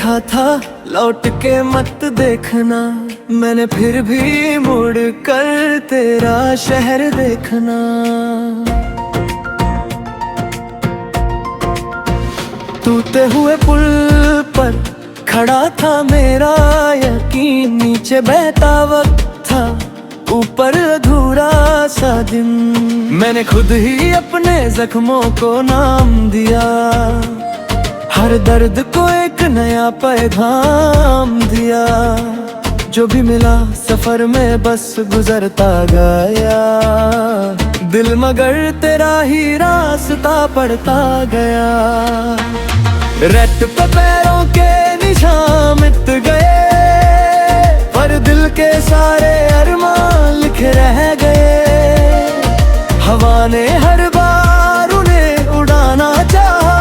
कहा था लौट के मत देखना, मैंने फिर भी मुड़ कर तेरा शहर देखना। टूटे हुए पुल पर खड़ा था मेरा यकीन, नीचे बहता वक्त था ऊपर अधूरा सा दिन। मैंने खुद ही अपने जख्मों को नाम दिया, हर दर्द को एक नया पैगाम दिया। जो भी मिला सफर में बस गुजरता गया, दिल मगर तेरा ही रास्ता पड़ता गया। रेत पे पैरों के निशान मिट गए, पर दिल के सारे अरमान लिखे रह गए। हवा ने हर बार उन्हें उड़ाना चाहा,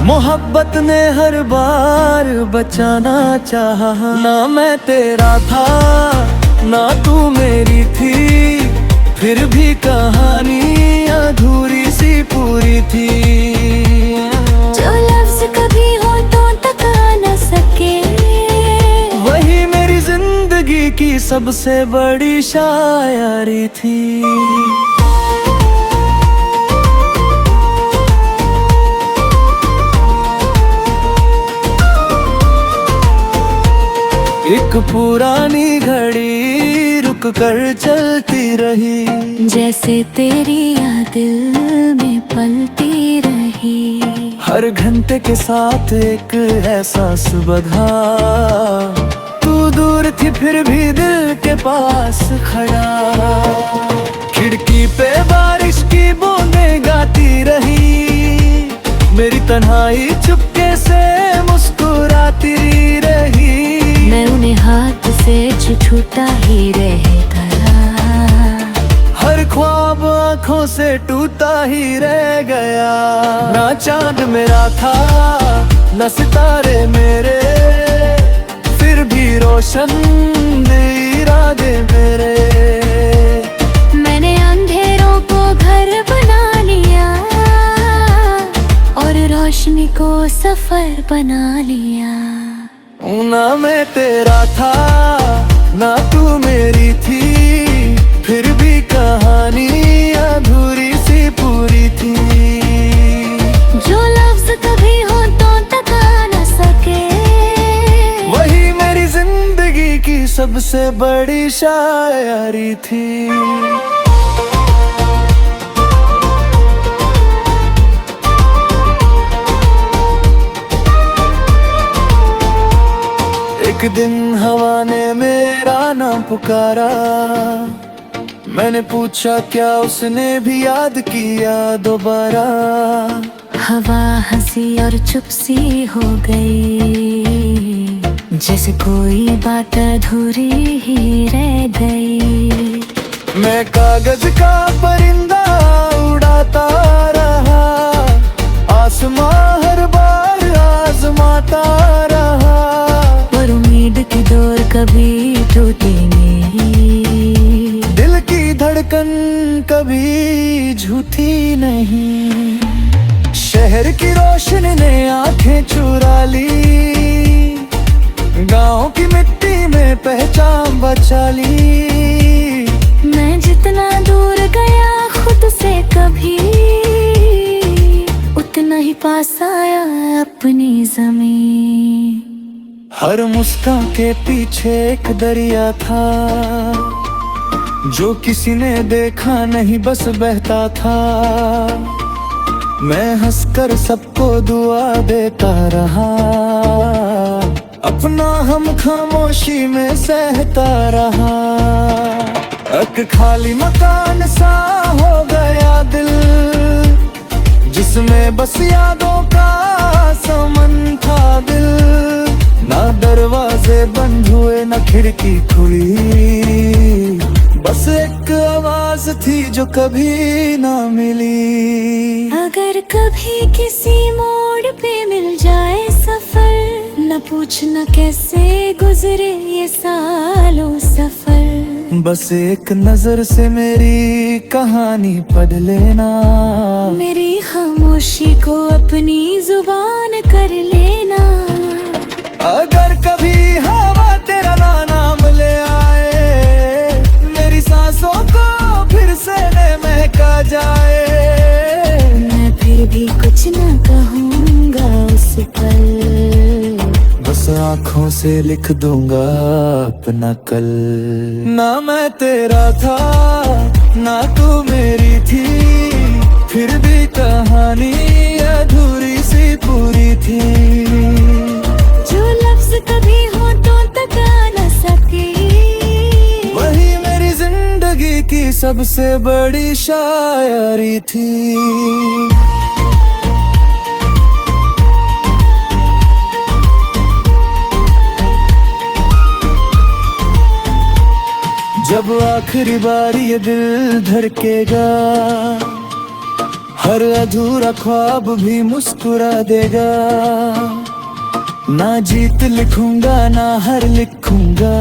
मोहब्बत ने हर बार बचाना चाहा। ना मैं तेरा था ना तू मेरी थी, फिर भी कहानी अधूरी सी पूरी थी। जो लफ्ज कभी हो तो तका न सके, वही मेरी जिंदगी की सबसे बड़ी शायरी थी। एक पुरानी घड़ी रुक कर चलती रही, जैसे तेरी याद दिल में पलती रही। हर घंटे के साथ एक एहसास बधा, तू दूर थी फिर भी दिल के पास खड़ा। खिड़की पे बारिश की बूंदें गाती रही, मेरी तन्हाई चुपके से मुस्कुराती रही। मैं उन्हें हाथ से छूटा ही रह गया, हर ख्वाब आंखों से टूटा ही रह गया। ना चांद मेरा था न सितारे मेरे, फिर भी रोशन इरादे मेरे। मैंने अंधेरों को घर बना लिया और रोशनी को सफर बना लिया। ना मैं तेरा था ना तू मेरी थी, फिर भी कहानी अधूरी सी पूरी थी। जो लफ्ज कभी हो तो तका न सके, वही मेरी जिंदगी की सबसे बड़ी शायरी थी। एक दिन हवा ने मेरा नाम पुकारा, मैंने पूछा क्या उसने भी याद किया दोबारा। हवा हंसी और चुप सी हो गई, जैसे कोई बात अधूरी ही रह गई। मैं कागज का परिंदा उड़ाता रहा, आसमां हर बार आजमाता रहा। पर उम्मीद की डोर कभी टूटी नहीं, दिल की धड़कन कभी झूठी नहीं। शहर की रोशनी ने आंखें चुरा ली, गांव की मिट्टी में पहचान बचा ली। मैं जितना दूर गया खुद से कभी, उतना ही पास आया अपनी जमीन। हर मुस्कान के पीछे एक दरिया था, जो किसी ने देखा नहीं बस बहता था। मैं हंसकर सबको दुआ देता रहा, अपना हम खामोशी में सहता रहा। एक खाली मकान सा हो गया दिल, जिसमें बस यादों का समन था दिल। ना दरवाजे बंद हुए ना खिड़की खुली, बस एक आवाज थी जो कभी ना मिली। अगर कभी किसी मोड़ पे मिल जाए सफर, न पूछना कैसे गुजरे ये सालों सफर। बस एक नजर से मेरी कहानी पढ़ लेना, मेरी खामोशी को अपनी जुबान कर लेना। अगर कभी हवा तेरा नाम ले आए, मेरी सांसों को फिर से महका जाए, मैं फिर भी कुछ न कहूँगा उस पल, बस आँखों से लिख दूंगा अपना कल। ना मैं तेरा था ना तू मेरी थी, फिर भी कहानी अधूरी सी पूरी थी। जो लफ्ज कभी होठों तक आ न सके, वही मेरी जिंदगी की सबसे बड़ी शायरी थी। जब आखिरी बार ये दिल धड़केगा, हर अधूरा ख्वाब भी मुस्कुरा देगा। ना जीत लिखूंगा ना हार लिखूंगा,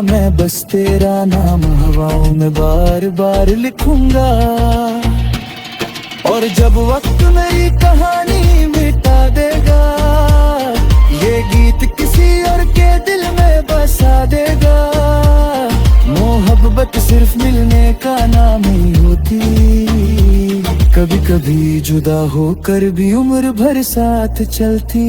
मैं बस तेरा नाम हवाओं में बार बार लिखूंगा। और जब वक्त मेरी कहानी मिटा देगा, ये गीत किसी और के दिल में बसा देगा। मोहब्बत सिर्फ मिलने का नाम ही होती, कभी कभी जुदा होकर भी उम्र भर साथ चलती।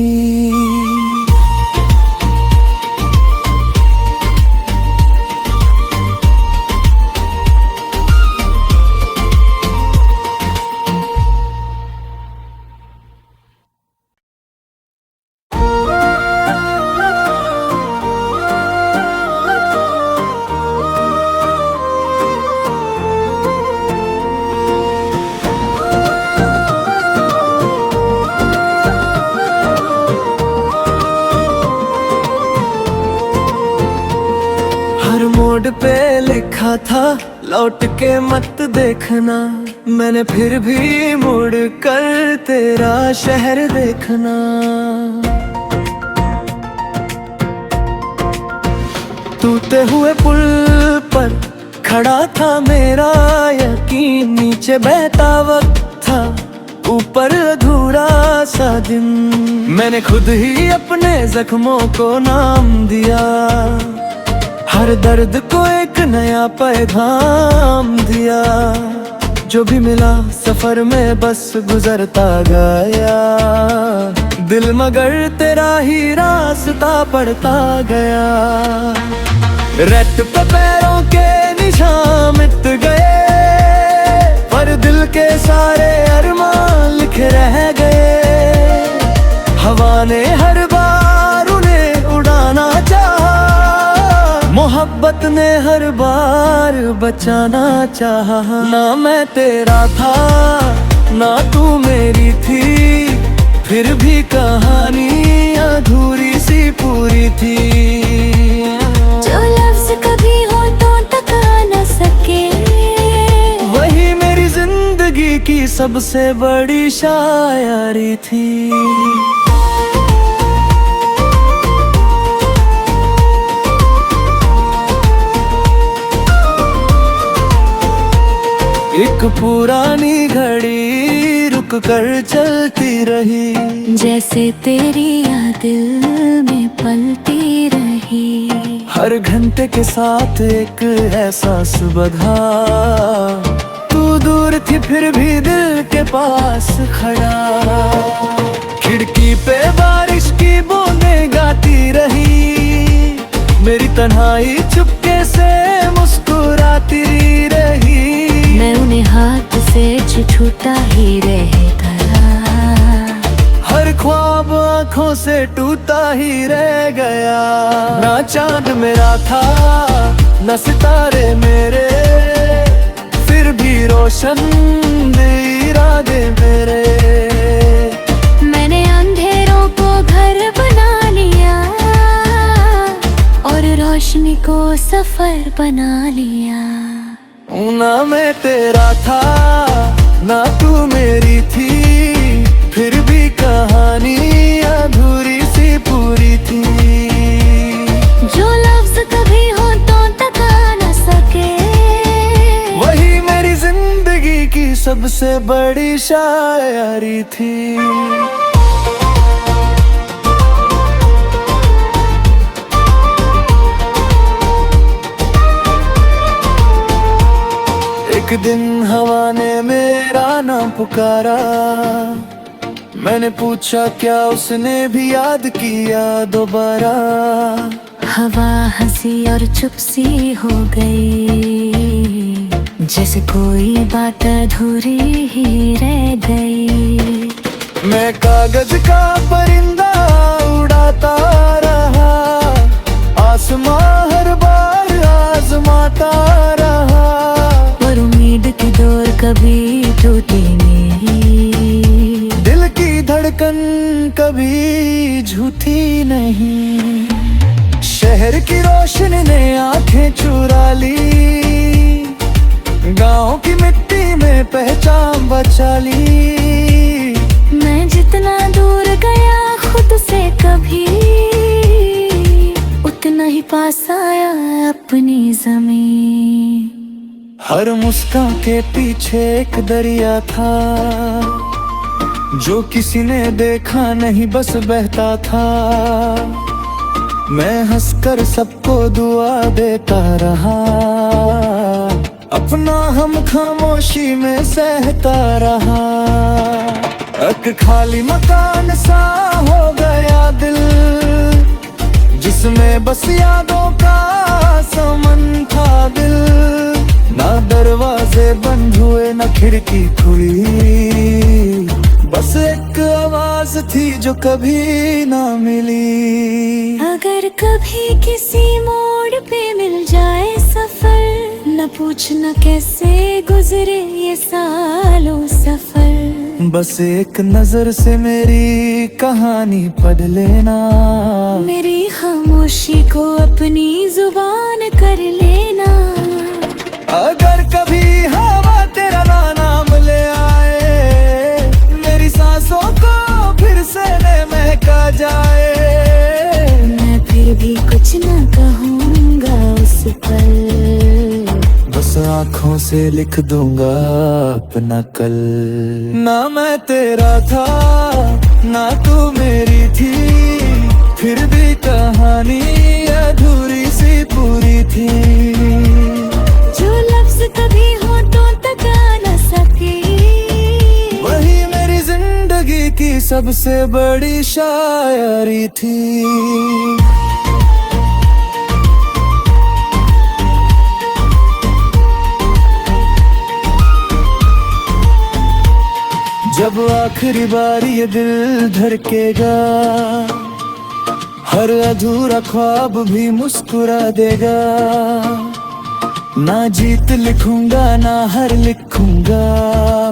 हर मोड़ पे लिखा था लौट के मत देखना, मैंने फिर भी मुड़ कर तेरा शहर देखना। टूटे हुए पुल पर खड़ा था मेरा यकीन, नीचे बहता वक्त था ऊपर अधूरा सा दिन। मैंने खुद ही अपने जख्मों को नाम दिया, हर दर्द को एक नया पैगाम दिया। जो भी मिला सफर में बस गुजरता गया, दिल मगर तेरा ही रास्ता पड़ता गया। रेत पे पैरों के निशान मिट गए, पर दिल के सारे अरमान लिखे रह गए। हवा ने हर बार उन्हें उड़ाना चाहा, मोहब्बत ने हर बार बचाना चाहा। ना मैं तेरा था ना तू मेरी थी, फिर भी कहानी अधूरी सी पूरी थी। जो लफ्ज कभी होठों तक आ न सके, वही मेरी जिंदगी की सबसे बड़ी शायरी थी। एक पुरानी घड़ी रुक कर चलती रही, जैसे तेरी याद दिल में पलती रही। हर घंटे के साथ एक एहसास बधा, तू दूर थी फिर भी दिल के पास खड़ा। खिड़की पे बारिश की बूंदें गाती रही, मेरी तन्हाई चुपके से मुस्कुराती रही। मैं उन्हें हाथ से छूटा ही रह गया, हर ख्वाब आंखों से टूटा ही रह गया। ना चांद मेरा था ना सितारे मेरे, फिर भी रोशन इरादे मेरे। मैंने अंधेरों को घर बना लिया और रोशनी को सफर बना लिया। ना मैं तेरा था ना तू मेरी थी, फिर भी कहानी अधूरी सी पूरी थी। जो लफ्ज कभी होठों तक आ न सके, वही मेरी जिंदगी की सबसे बड़ी शायरी थी। एक दिन हवा ने मेरा नाम पुकारा, मैंने पूछा क्या उसने भी याद किया दोबारा। हवा हंसी और चुप सी हो गई, जैसे कोई बात अधूरी ही रह गई। मैं कागज का परिंदा उड़ाता रहा, आसमां हर बार आजमाता रहा, और उम्मीद की डोर कभी टूटी नहीं, दिल की धड़कन कभी झूठी नहीं। शहर की रोशनी ने आंखें चुरा ली, गांव की मिट्टी में पहचान बचा ली। मैं जितना दूर गया खुद से कभी, उतना ही पास आया अपनी ज़मीन। हर मुस्कान के पीछे एक दरिया था, जो किसी ने देखा नहीं बस बहता था। मैं हंसकर सबको दुआ देता रहा, अपना हम खामोशी में सहता रहा। एक खाली मकान सा हो गया दिल, जिसमें बस यादों का समन था दिल। ना दरवाजे बंद हुए ना खिड़की खुली, बस एक आवाज थी जो कभी ना मिली। अगर कभी किसी मोड़ पे मिल जाए सफर, न पूछना कैसे गुजरे ये सालों सफर। बस एक नजर से मेरी कहानी पढ़ लेना, मेरी खामोशी को अपनी जुबान कर लेना। अगर कभी हवा तेरा नाम ले आए, मेरी सांसों को फिर से महका जाए, मैं फिर भी कुछ न कहूँगा उस पल, बस आँखों से लिख दूंगा अपना कल। ना मैं तेरा था ना तू मेरी थी, फिर भी कहानी अधूरी सी पूरी थी। जो लफ्ज कभी होठों तक आ न सके, वही मेरी जिंदगी की सबसे बड़ी शायरी थी। जब आखिरी बार ये दिल धड़केगा, हर अधूरा ख्वाब भी मुस्कुरा देगा। ना जीत लिखूंगा ना हार लिखूंगा,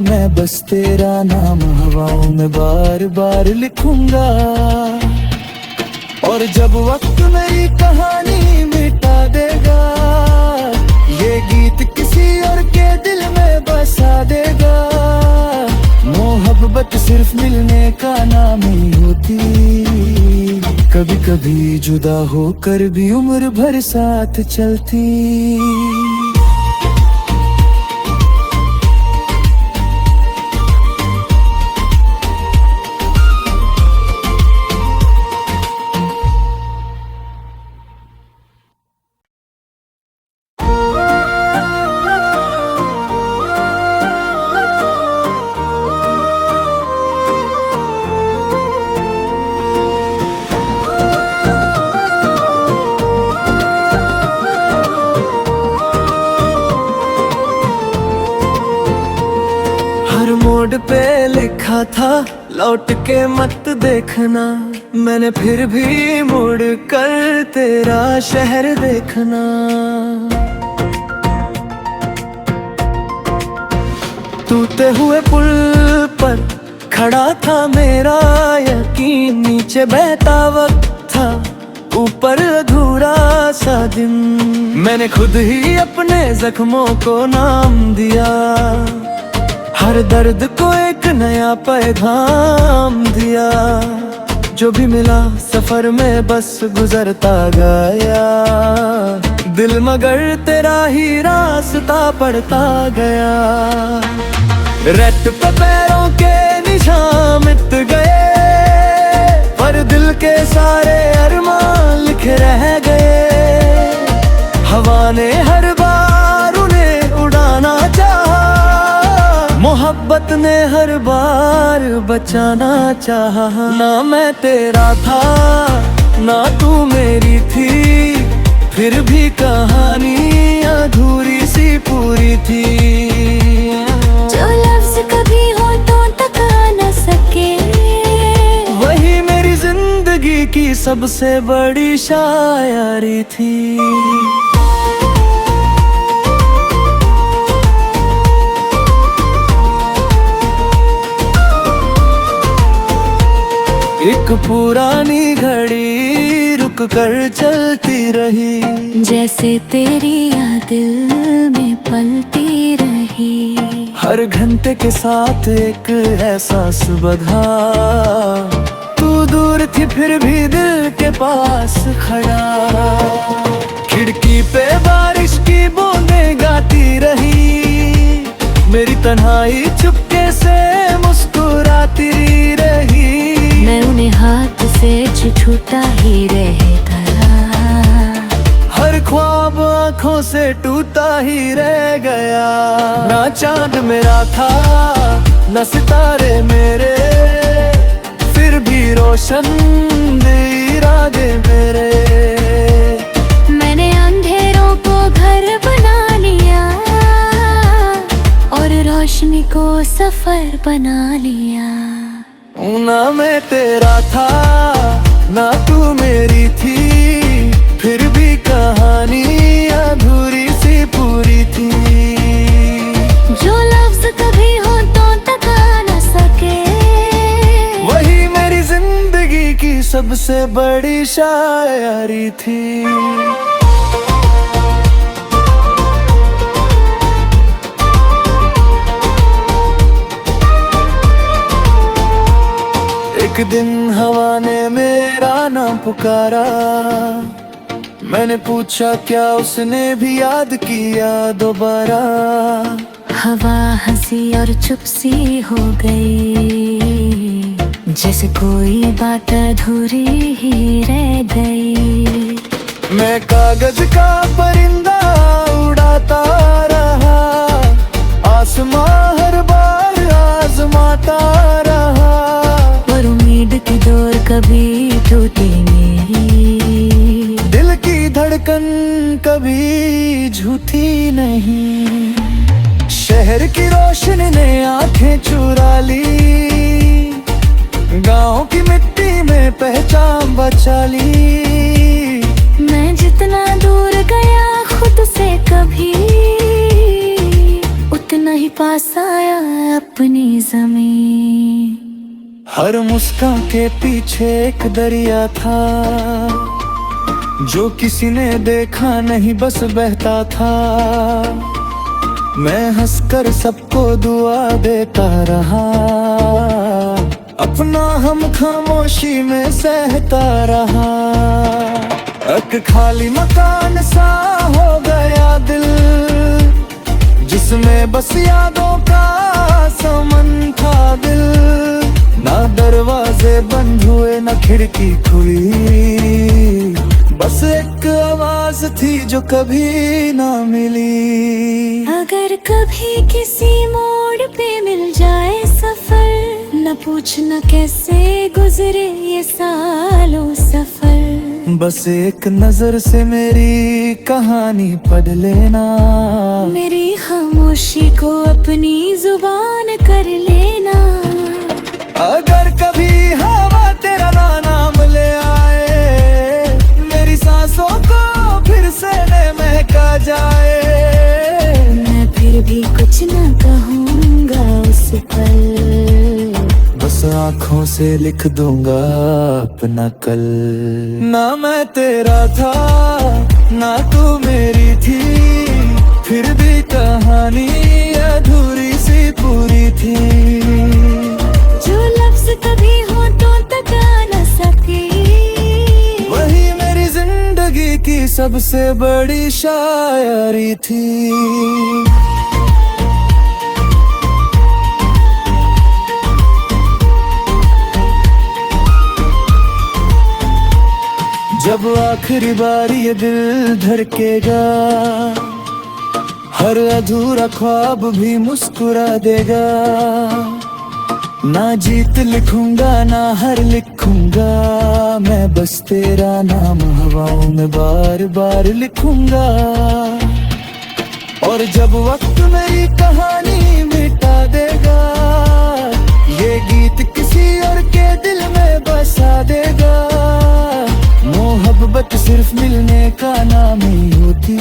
मैं बस तेरा नाम हवाओं में बार बार लिखूंगा। और जब वक्त मेरी कहानी मिटा देगा, ये गीत किसी और के दिल में बसा देगा। मोहब्बत सिर्फ मिलने का नाम ही होती, कभी कभी जुदा होकर भी उम्र भर साथ चलती। मोड़ पे लिखा था लौट के मत देखना, मैंने फिर भी मुड़ कर तेरा शहर देखना। टूटे हुए पुल पर खड़ा था मेरा यकीन, नीचे बहता वक्त था ऊपर अधूरा सा दिन। मैंने खुद ही अपने जख्मों को नाम दिया, हर दर्द को एक नया पैगाम दिया। जो भी मिला सफर में बस गुजरता गया, दिल मगर तेरा ही रास्ता पड़ता गया। रेत पे पैरों के निशान मिट गए, पर दिल के सारे अरमान लिखे रह गए। हवा ने हर बार उन्हें उड़ाना चाहा, मोहब्बत ने हर बार बचाना चाहा। ना मैं तेरा था ना तू मेरी थी, फिर भी कहानी अधूरी सी पूरी थी। जो लफ्ज कभी हो तो टका न सके, वही मेरी जिंदगी की सबसे बड़ी शायरी थी। एक पुरानी घड़ी रुक कर चलती रही, जैसे तेरी याद दिल में पलती रही। हर घंटे के साथ एक एहसास बधा, तू दूर थी फिर भी दिल के पास खड़ा। खिड़की पे बारिश की बूंदें गाती रही, मेरी तन्हाई चुपके से मुस्कुराती रही। मैं उन्हें हाथ से छूटा ही रहता, हर ख्वाब आंखों से टूटा ही रह गया। ना चांद मेरा था ना सितारे मेरे, फिर भी रोशन थे इरादे मेरे। मैंने अंधेरों को घर बना लिया और रोशनी को सफर बना लिया। ना मैं तेरा था ना तू मेरी थी, फिर भी कहानी अधूरी सी पूरी थी। जो लफ्ज कभी हो तो टका न सके, वही मेरी जिंदगी की सबसे बड़ी शायरी थी। एक दिन हवा ने मेरा नाम पुकारा, मैंने पूछा क्या उसने भी याद किया दोबारा। हवा हंसी और चुप सी हो गई, जैसे कोई बात अधूरी ही रह गई। मैं कागज का परिंदा उड़ाता रहा, आसमां हर बार आजमाता रहा। पर उम्मीद की डोर कभी टूटी नहीं, दिल की धड़कन कभी झूठी नहीं। शहर की रोशनी ने आंखें चुरा ली, गांव की मिट्टी में पहचान बचा ली। मैं जितना दूर गया खुद से कभी, उतना ही पास आया अपनी जमीन। हर मुस्कान के पीछे एक दरिया था, जो किसी ने देखा नहीं बस बहता था। मैं हंसकर सबको दुआ देता रहा, अपना हम खामोशी में सहता रहा। एक खाली मकान सा हो गया दिल, जिसमें बस यादों का समन था दिल। ना दरवाजे बंद हुए ना खिड़की खुली, बस एक आवाज थी जो कभी ना मिली। अगर कभी किसी मोड़ पे मिल जाए सफर, न पूछना कैसे गुजरे ये सालों सफर। बस एक नजर से मेरी कहानी पढ़ लेना, मेरी खामोशी को अपनी जुबान कर लेना। अगर कभी हवा तेरा नाम ले आए, मेरी सांसों को फिर से महका जाए। मैं फिर भी कुछ न कहूँगा उस पल, बस आँखों से लिख दूंगा अपना कल। ना मैं तेरा था ना तू मेरी थी, फिर भी कहानी अधूरी सी पूरी थी। जो लफ्ज कभी हो तो टका न सके, वही मेरी जिंदगी की सबसे बड़ी शायरी थी। जब आखिरी बार ये दिल धड़केगा, हर अधूरा ख्वाब भी मुस्कुरा देगा। ना जीत लिखूंगा ना हार लिखूंगा, मैं बस तेरा नाम हवाओं में बार बार लिखूंगा। और जब वक्त मेरी कहानी मिटा देगा, ये गीत किसी और के दिल में बसा देगा। मोहब्बत सिर्फ मिलने का नाम ही होती,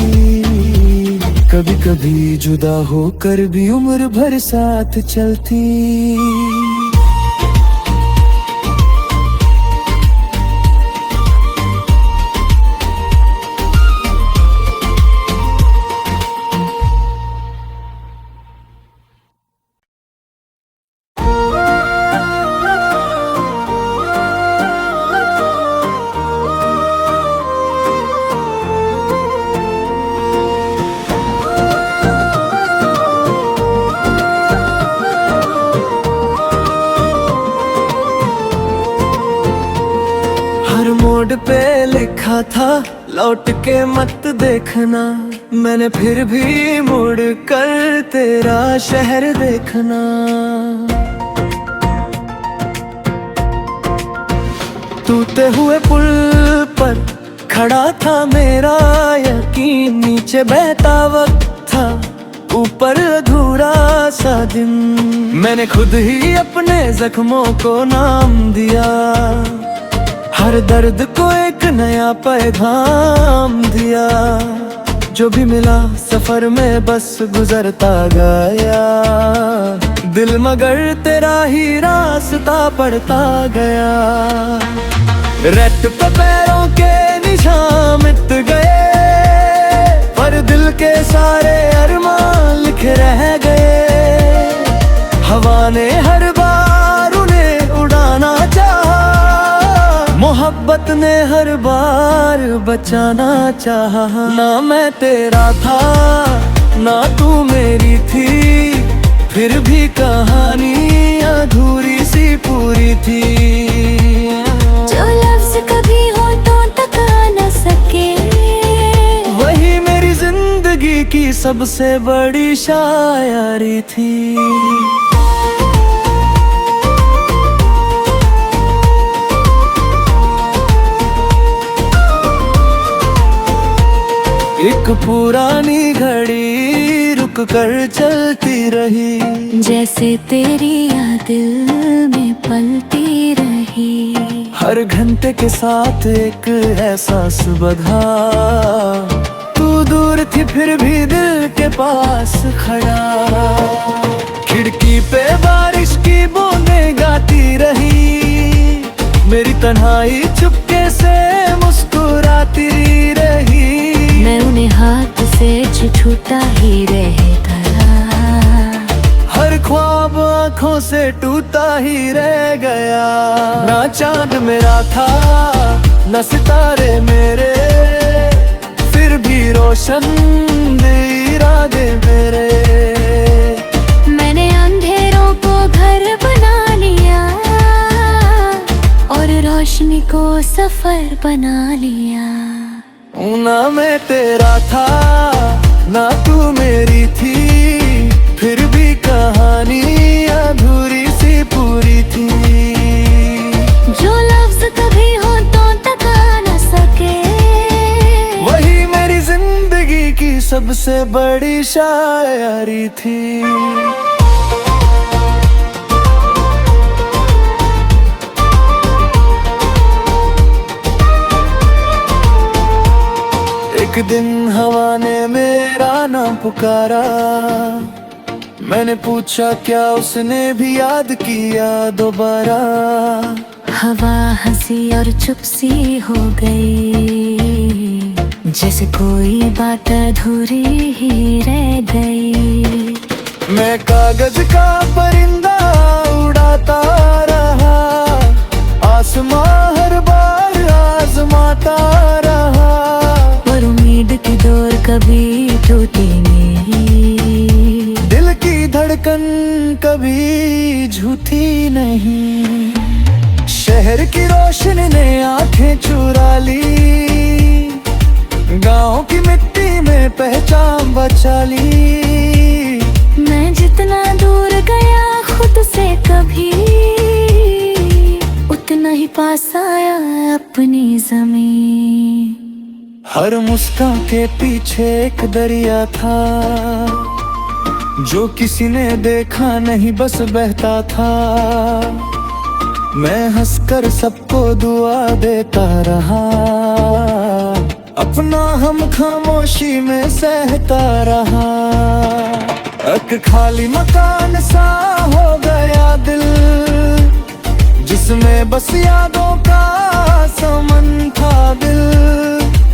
कभी कभी जुदा होकर भी उम्र भर साथ चलती। मोड़ पे लिखा था लौट के मत देखना, मैंने फिर भी मुड़ कर तेरा शहर देखना। टूटे हुए पुल पर खड़ा था मेरा यकीन, नीचे बहता वक्त था ऊपर अधूरा सा दिन। मैंने खुद ही अपने जख्मों को नाम दिया, हर दर्द को एक नया पैगाम दिया। जो भी मिला सफर में बस गुजरता गया, दिल मगर तेरा ही रास्ता पड़ता गया। रेत पे पैरों के निशान मिट गए, पर दिल के सारे अरमान लिखे रह गए। हवा ने हर बार उन्हें उड़ाना चाहा, मोहब्बत ने हर बार बचाना चाहा। ना मैं तेरा था ना तू मेरी थी, फिर भी कहानी अधूरी सी पूरी थी। जो लफ्ज कभी हो तो टका न सके, वही मेरी जिंदगी की सबसे बड़ी शायरी थी। एक पुरानी घड़ी रुक कर चलती रही, जैसे तेरी याद दिल में पलती रही। हर घंटे के साथ एक एहसास बधा, तू दूर थी फिर भी दिल के पास खड़ा। खिड़की पे बारिश की बूंदें गाती रही, मेरी तन्हाई चुपके से मुस्कुराती रही। मैं उन्हें हाथ से छूटा ही रहता, हर ख्वाब आँखों से टूटा ही रह गया। ना चांद मेरा था न सितारे मेरे, फिर भी रोशन इरादे मेरे। मैंने अंधेरों को घर बना लिया और रोशनी को सफर बना लिया। ना मैं तेरा था ना तू मेरी थी, फिर भी कहानी अधूरी सी पूरी थी। जो लफ्ज कभी हो तो टका न सके, वही मेरी जिंदगी की सबसे बड़ी शायरी थी। एक दिन हवा ने मेरा नाम पुकारा, मैंने पूछा क्या उसने भी याद किया दोबारा। हवा हंसी और चुप सी हो गई, जैसे कोई बात अधूरी ही रह गई। मैं कागज का परिंदा उड़ाता रहा, आसमां हर बार आजमाता रहा। पर उम्मीद की डोर कभी टूटी नहीं, दिल की धड़कन कभी झूठी नहीं। शहर की रोशनी ने आंखें चुरा ली, गांव की मिट्टी में पहचान बचा ली। मैं जितना दूर गया खुद से कभी, उतना ही पास आया अपनी ज़मीं। हर मुस्कान के पीछे एक दरिया था, जो किसी ने देखा नहीं बस बहता था। मैं हंसकर सबको दुआ देता रहा, अपना हम खामोशी में सहता रहा। एक खाली मकान सा हो गया दिल, जिसमें बस यादों का समन था दिल।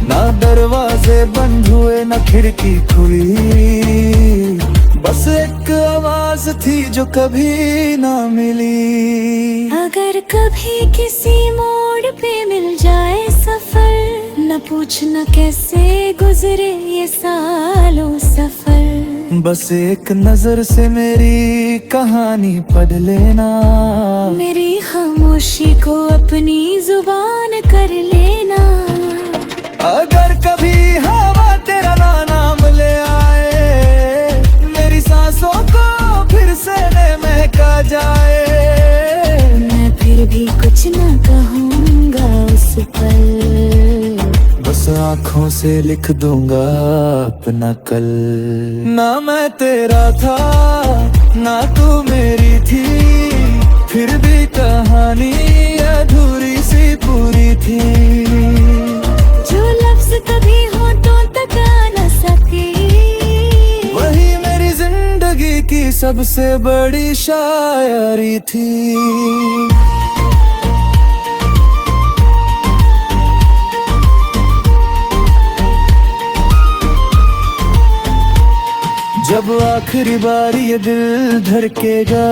ना दरवाजे बंद हुए ना खिड़की खुली, बस एक आवाज थी जो कभी ना मिली। अगर कभी किसी मोड़ पे मिल जाए सफर, न पूछना कैसे गुजरे ये सालों सफर। बस एक नजर से मेरी कहानी पढ़ लेना, मेरी खामोशी को अपनी जुबान कर लेना। अगर कभी हवा तेरा नाम ले आए, मेरी सांसों को फिर से महका जाए, मैं फिर भी कुछ न कहूँगा उस पल। बस आँखों से लिख दूंगा अपना कल। ना मैं तेरा था ना तू मेरी थी, फिर भी कहानी अधूरी सी पूरी थी। जो लफ्ज कभी होठों तक आ न सके, वही मेरी जिंदगी की सबसे बड़ी शायरी थी। जब आखिरी बार ये दिल धड़केगा,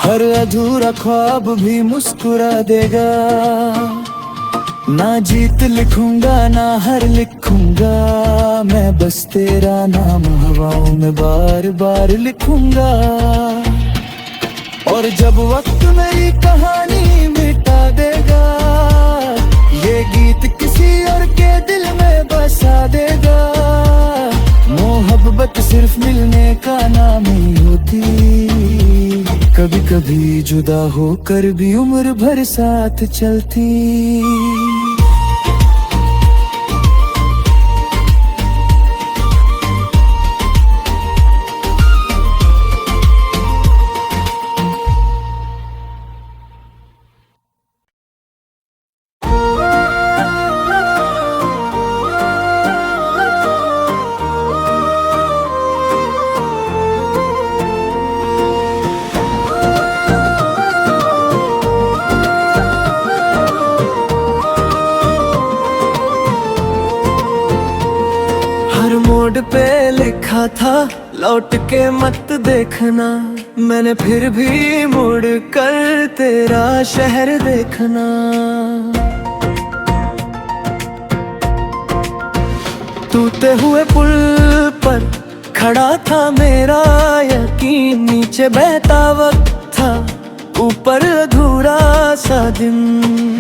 हर अधूरा ख्वाब भी मुस्कुरा देगा। ना जीत लिखूंगा ना हार लिखूंगा, मैं बस तेरा नाम हवाओं में बार बार लिखूंगा। और जब वक्त मेरी कहानी मिटा देगा, ये गीत किसी और के दिल में बसा देगा। मोहब्बत सिर्फ मिलने का नाम ही होती, कभी कभी जुदा होकर भी उम्र भर साथ चलती। हर मोड़ पे लिखा था लौट के मत देखना, मैंने फिर भी मुड़ कर तेरा शहर देखना। टूटे हुए पुल पर खड़ा था मेरा यकीन, नीचे बहता वक्त था ऊपर अधूरा सा दिन।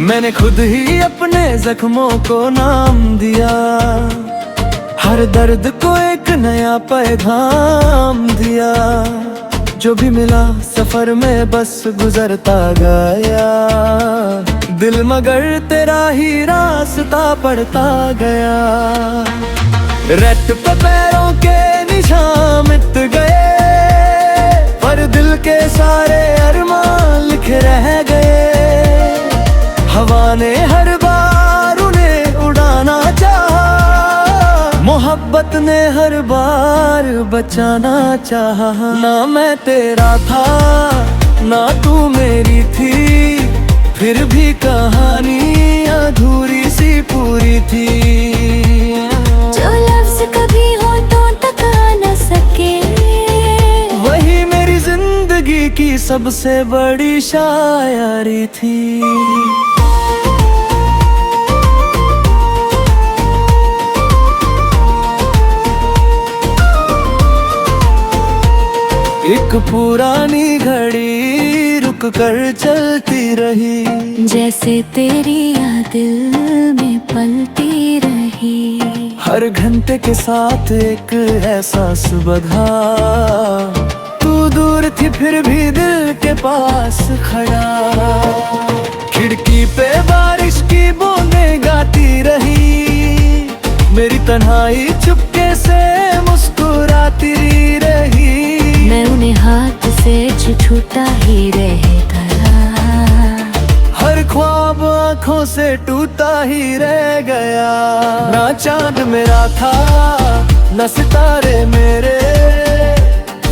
मैंने खुद ही अपने जख्मों को नाम दिया, हर दर्द को एक नया पैगाम दिया। जो भी मिला सफर में बस गुजरता गया, दिल मगर तेरा ही रास्ता पड़ता गया। रेत पे पैरों के निशान मिट गए, पर दिल के सारे अरमान लिखे रह गए। हवा ने हर बार उन्हें उड़ाना चाहा, मोहब्बत ने हर बार बचाना चाहा। ना मैं तेरा था ना तू मेरी थी, फिर भी कहानी अधूरी सी पूरी थी। जो लफ्ज कभी होठों तक आ न सके, वही मेरी जिंदगी की सबसे बड़ी शायरी थी। एक पुरानी घड़ी रुक कर चलती रही, जैसे तेरी याद दिल में पलती रही। रही। हर घंटे के साथ एक एहसास बधा, तू दूर थी फिर भी दिल के पास खड़ा। खिड़की पे बारिश की बूंदें गाती रही, मेरी तन्हाई चुपके से मुस्कुराती रही। मैं उन्हें हाथ से छूटा ही रहता, हर ख्वाब आंखों से टूटा ही रह गया। ना चांद मेरा था न सितारे मेरे,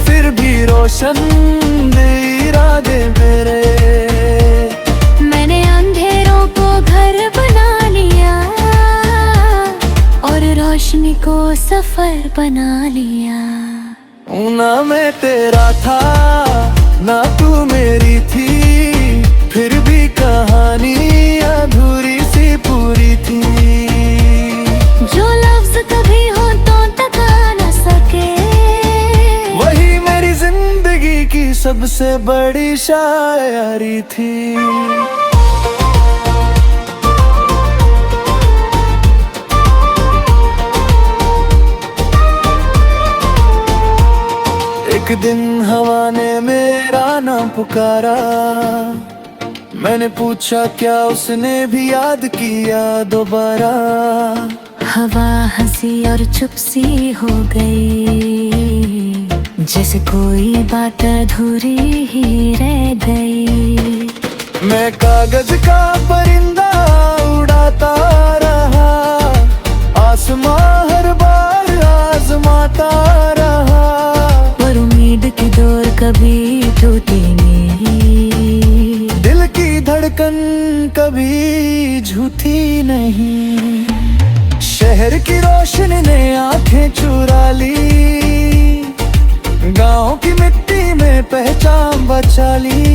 फिर भी रोशन इरादे मेरे। मैंने अंधेरों को घर बना लिया और रोशनी को सफर बना लिया। ना मैं तेरा था ना तू मेरी थी, फिर भी कहानी अधूरी सी पूरी थी। जो लफ्ज कभी हो तो टका न सके, वही मेरी जिंदगी की सबसे बड़ी शायरी थी। एक दिन हवा ने मेरा नाम पुकारा, मैंने पूछा क्या उसने भी याद किया दोबारा। हवा हंसी और चुप सी हो गई, जैसे कोई बात अधूरी ही रह गई। मैं कागज का परिंदा उड़ाता रहा, आसमां हर बार आजमाता रहा, पर उम्मीद की डोर कभी टूटी नहीं, दिल की धड़कन कभी झूठी नहीं। शहर की रोशनी ने आंखें चुरा ली, गांव की मिट्टी में पहचान बचा ली।